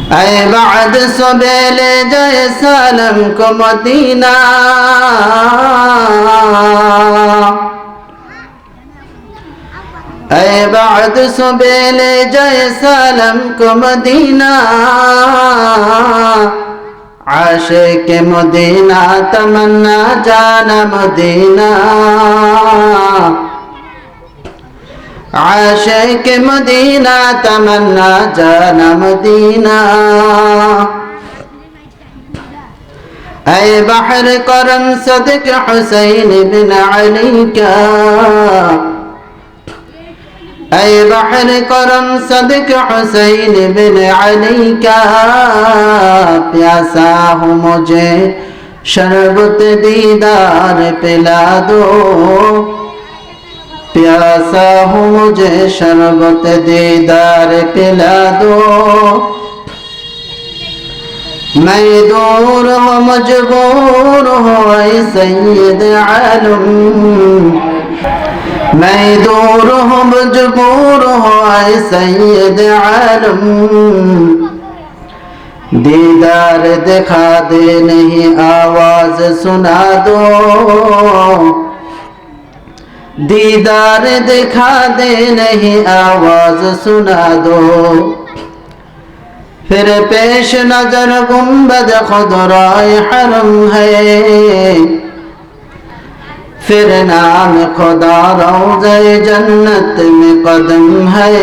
ऐ बाद सुबेले जय सालम को मदीना, ऐ बाद सुबेले जय सालम को मदीना, आशिक मदीना तमन्ना जाना मदीना, आशिक मदीना तमन्ना जाना मदीना। ऐ बहर करम सदक हुसैन बिन अली का, ऐ बहर करम सदक हुसैन बिन अली का, प्यासा हूँ मुझे शरबत दीदार पिला दो, प्यासा हूँ मुझे शरबत दीदार पिला दो। मैं दूर हूँ मजबूर हूँ ऐ सैयद आलम, मैं दूर हूँ मजबूर हूँ ऐ सैयद आलम, दीदार दिखा दे नहीं आवाज सुना दो, दीदार दिखा दे नहीं आवाज सुना दो। फिर पेश नजर गुंबद खुदराए हरम है, फिर नाम खुदा रौज़े जन्नत में कदम है,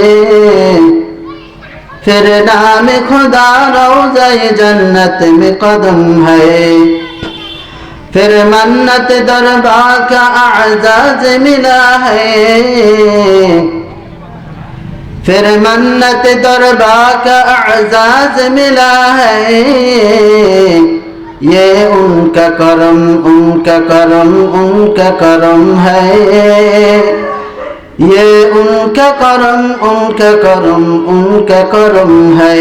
फिर नाम खुदा रौज़े जन्नत में कदम है। फिर मन्नत दरबार का आज़ाज़ मिला है, फिर मन्नत दरबार का आज़ाज़ मिला है। ये उनका करम उनका करम उनका करम है, ये उनका करम उनका करम उनका करम है।